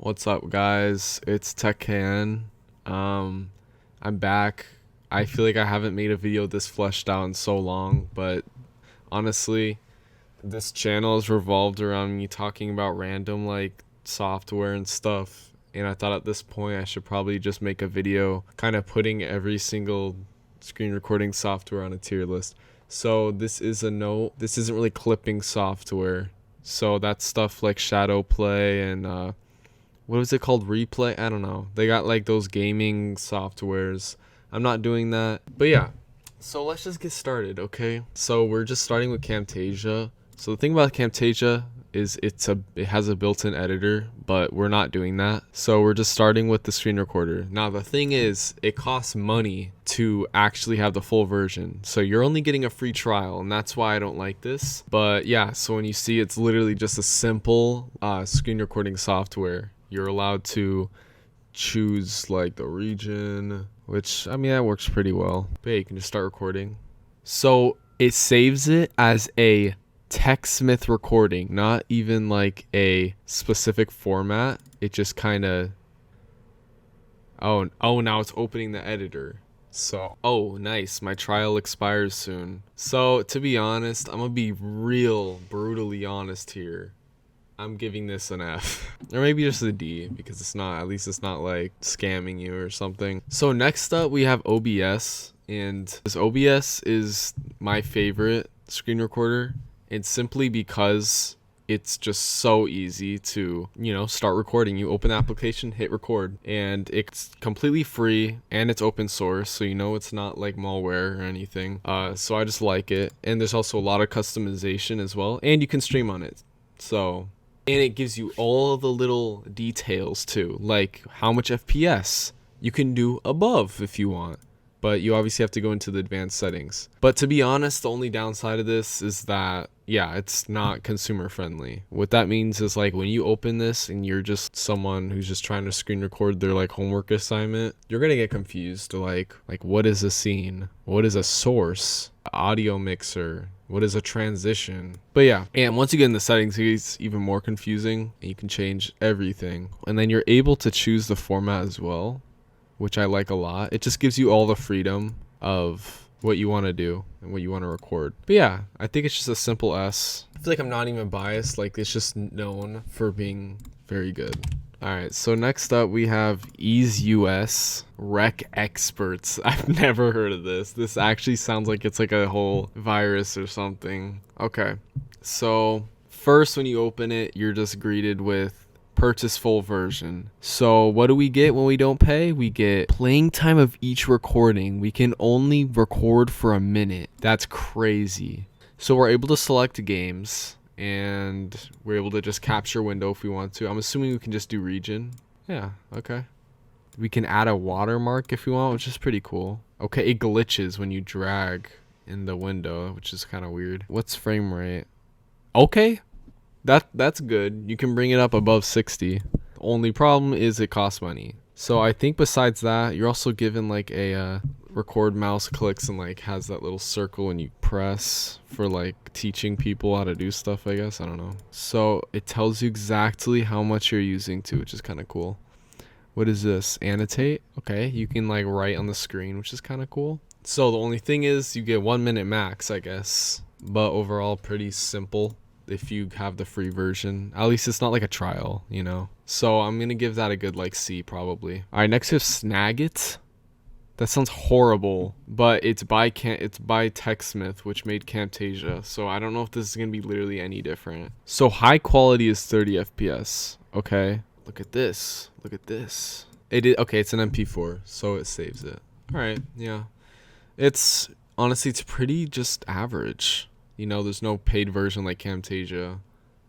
What's up, guys? It's TechCan. I'm back. I feel like I haven't made a video this fleshed out in so long, but honestly, this channel is revolved around me talking about random software and stuff. And I thought at this point I should probably just make a video kind of putting every single screen recording software on a tier list. So this is a note. This isn't really clipping software. So that's stuff like Shadow Play and what was it called? Replay? I don't know. They got like those gaming softwares. I'm not doing that. But yeah. So let's just get started, okay? So we're just starting with Camtasia. So the thing about Camtasia is it has a built-in editor, but we're not doing that. So we're just starting with the screen recorder. Now the thing is, it costs money to actually have the full version. So you're only getting a free trial, and that's why I don't like this. But yeah, so when you see it's literally just a simple screen recording software. You're allowed to choose like the region, which I mean that works pretty well. But yeah, you can just start recording. So it saves it as a TechSmith recording, not even like a specific format. It just kind of oh now it's opening the editor. So oh nice, my trial expires soon. So to be honest, I'm gonna be real brutally honest here. I'm giving this an F or maybe just a D because it's not, at least it's not like scamming you or something. So next up we have OBS, and this OBS is my favorite screen recorder. It's simply because it's just so easy to, start recording. You open the application, hit record, and it's completely free and it's open source. So, it's not like malware or anything. So I just like it. And there's also a lot of customization as well. And you can stream on it. So, and it gives you all the little details too, like how much FPS you can do above if you want. But you obviously have to go into the advanced settings. But to be honest, the only downside of this is that, yeah, it's not consumer friendly. What that means is like when you open this and you're just someone who's just trying to screen record their like homework assignment, you're gonna get confused. Like what is a scene? What is a source? Audio mixer? What is a transition? But yeah, and once you get in the settings, it gets even more confusing, and you can change everything. And then you're able to choose the format as well, which I like a lot. It just gives you all the freedom of what you want to do and what you want to record. But yeah, I think it's just a simple S. I feel like I'm not even biased. Like, it's just known for being very good. All right, so next up we have EaseUS RecExperts. I've never heard of this. This actually sounds like it's like a whole virus or something. Okay, so first when you open it, you're just greeted with purchase full version. So what do we get when we don't pay? We get playing time of each recording. We can only record for a minute. That's crazy. So we're able to select games, and we're able to just capture window if we want to. I'm assuming we can just do region. Yeah, okay. We can add a watermark if we want, which is pretty cool. Okay, it glitches when you drag in the window, which is kind of weird. What's frame rate? Okay. That's good. You can bring it up above 60. The only problem is it costs money. So I think besides that, you're also given like a record mouse clicks and like has that little circle when you press for like teaching people how to do stuff, I guess. I don't know. So it tells you exactly how much you're using too, which is kind of cool. What is this? Annotate? Okay, you can like write on the screen, which is kind of cool. So the only thing is you get 1 minute max, I guess. But overall pretty simple if you have the free version. At least it's not like a trial, So I'm gonna give that a good like C probably. All right, next we have Snagit. That sounds horrible, but it's by TechSmith, which made Camtasia. So I don't know if this is gonna be literally any different. So high quality is 30 FPS. Okay, look at this. Look at this. Okay. It's an MP4, so it saves it. All right, yeah. It's honestly it's pretty just average. There's no paid version like Camtasia.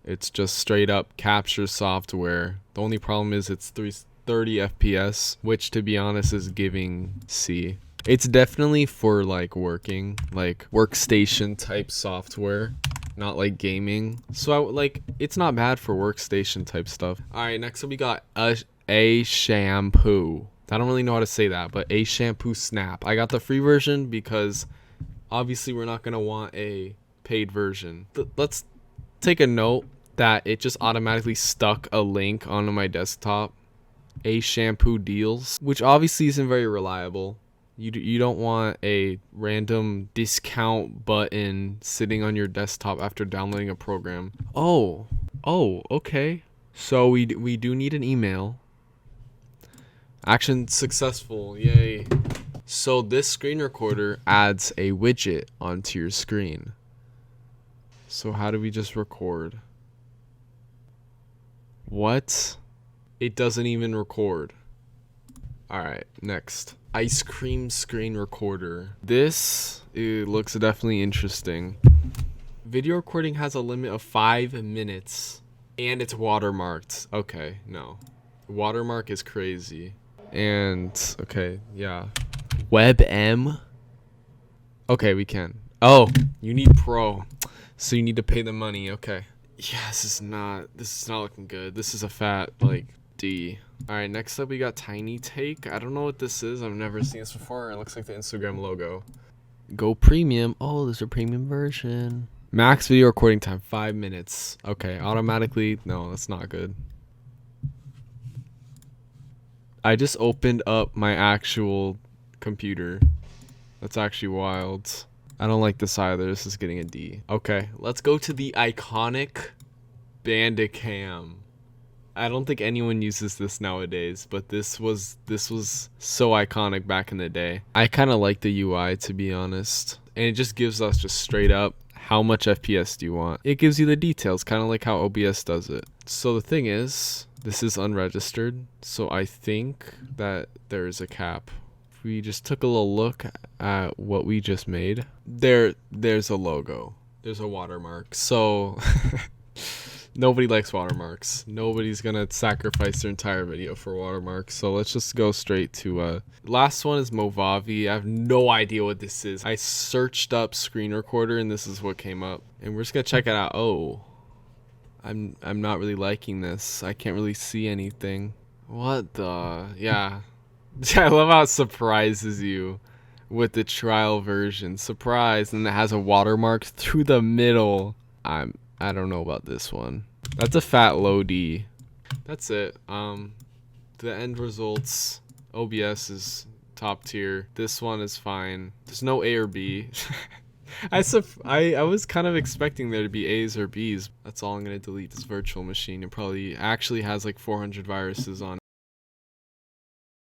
It's just straight up capture software. The only problem is it's 30 FPS, which to be honest is giving C. It's definitely for like working, like workstation type software, not like gaming. So it's not bad for workstation type stuff. All right, next up we got Ashampoo. I don't really know how to say that, but Ashampoo Snap. I got the free version because obviously we're not gonna want a paid version. Let's take a note. that it just automatically stuck a link onto my desktop. Ashampoo deals, which obviously isn't very reliable. You don't want a random discount button sitting on your desktop after downloading a program. Oh, okay. So we do need an email. Action successful, yay. So this screen recorder adds a widget onto your screen. So how do we just record? What? It doesn't even record. Alright, next. Icecream screen recorder. This looks definitely interesting. Video recording has a limit of 5 minutes. And it's watermarked. Okay, no. Watermark is crazy. And, okay, yeah. WebM? Okay, we can. Oh, you need Pro. So you need to pay the money, okay. Yeah, this is not looking good. This is a fat, like, D. Alright, next up we got TinyTake. I don't know what this is. I've never seen this before. It looks like the Instagram logo. Go premium. Oh, there's a premium version. Max video recording time, 5 minutes. Okay, automatically. No, that's not good. I just opened up my actual computer. That's actually wild. I don't like this either. This is getting a D. Okay, let's go to the iconic Bandicam. I don't think anyone uses this nowadays, but this was so iconic back in the day. I kind of like the UI, to be honest. And it just gives us just straight up, how much FPS do you want? It gives you the details, kind of like how OBS does it. So the thing is, this is unregistered, so I think that there's a cap. If we just took a little look at what we just made, there's a logo. There's a watermark. So nobody likes watermarks. Nobody's gonna sacrifice their entire video for watermarks. So let's just go straight to last one is Movavi. I have no idea what this is. I searched up screen recorder and this is what came up. And we're just gonna check it out. Oh, I'm not really liking this. I can't really see anything. What the? Yeah. I love how it surprises you with the trial version. Surprise, and it has a watermark through the middle. I don't know about this one. That's a fat low D. That's it. The end results, OBS is top tier. This one is fine. There's no A or B. I was kind of expecting there to be A's or B's. That's all I'm gonna delete this virtual machine. It probably actually has like 400 viruses on it.